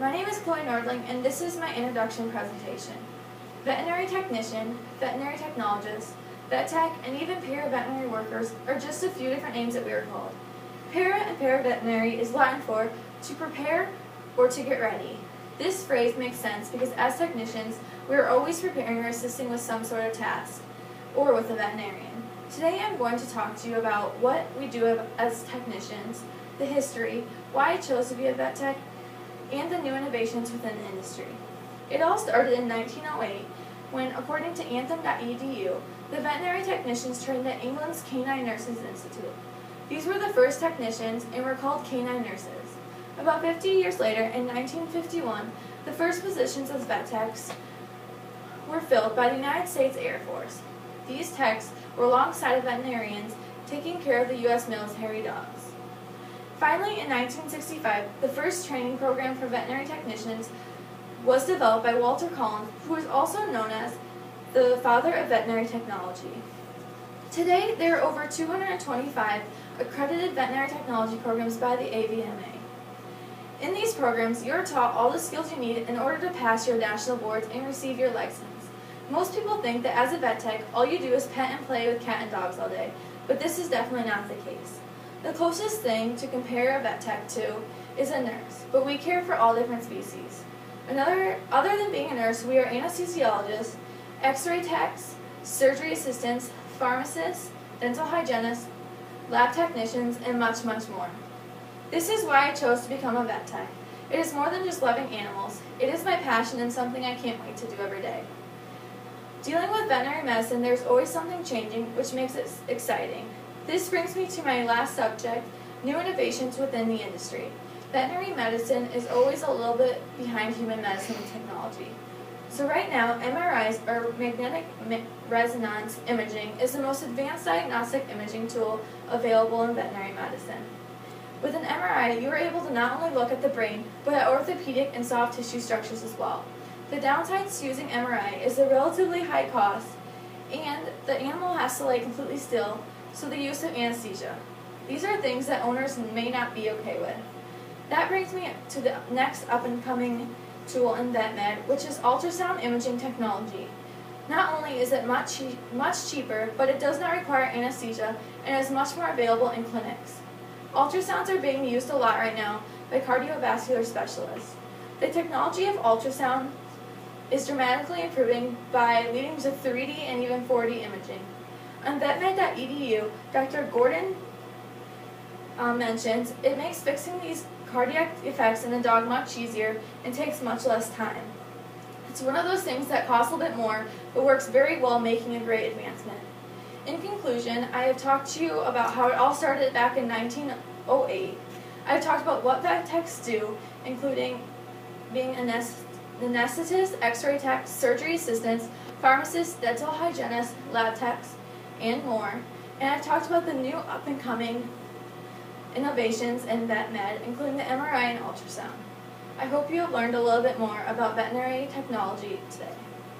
My name is Nordling, and this is my introduction presentation. Veterinary technician, veterinary technologist, vet tech, and even para-veterinary workers are just a few different names that we are called. Para and para-veterinary is Latin for to prepare or to get ready. This phrase makes sense because as technicians, we are always preparing or assisting with some sort of task, or with a veterinarian. Today I'm going to talk to you about what we do as technicians, the history, why I chose to be a vet tech, and the new innovations within the industry. It all started in 1908 when, according to anthem.edu, the veterinary technicians trained at England's Canine Nurses Institute. These were the first technicians and were called canine nurses. About 50 years later, in 1951, the first positions as vet techs were filled by the United States Air Force. These techs were alongside veterinarians taking care of the U.S. military dogs. Finally, in 1965, the first training program for veterinary technicians was developed by Walter Collins, who is also known as the father of veterinary technology. Today, there are over 225 accredited veterinary technology programs by the AVMA. In these programs, you are taught all the skills you need in order to pass your national boards and receive your license. Most people think that as a vet tech, all you do is pet and play with cat and dogs all day, but this is definitely not the case. The closest thing to compare a vet tech to is a nurse, but we care for all different species. Other than being a nurse, we are anesthesiologists, x-ray techs, surgery assistants, pharmacists, dental hygienists, lab technicians, and much, much more. This is why I chose to become a vet tech. It is more than just loving animals. It is my passion and something I can't wait to do every day. Dealing with veterinary medicine, there's always something changing, which makes it exciting. This brings me to my last subject, new innovations within the industry. Veterinary medicine is always a little bit behind human medicine and technology. So right now, MRIs, or magnetic resonance imaging, is the most advanced diagnostic imaging tool available in veterinary medicine. With an MRI, you are able to not only look at the brain, but at orthopedic and soft tissue structures as well. The downsides to using MRI is the relatively high cost, and the animal has to lay completely still, so the use of anesthesia. These are things that owners may not be okay with. That brings me to the next up-and-coming tool in VetMed, which is ultrasound imaging technology. Not only is it much cheaper, but it does not require anesthesia and is much more available in clinics. Ultrasounds are being used a lot right now by cardiovascular specialists. The technology of ultrasound is dramatically improving by leading to 3D and even 4D imaging. On vetmed.edu, Dr. Gordon mentions it makes fixing these cardiac effects in a dog much easier and takes much less time. It's one of those things that costs a bit more, but works very well, making a great advancement. In conclusion, I have talked to you about how it all started back in 1908. I have talked about what vet techs do, including being anesthetists, x-ray techs, surgery assistants, pharmacists, dental hygienists, lab techs, and more. And I've talked about the new up-and-coming innovations in VetMed, including the MRI and ultrasound. I hope you have learned a little bit more about veterinary technology today.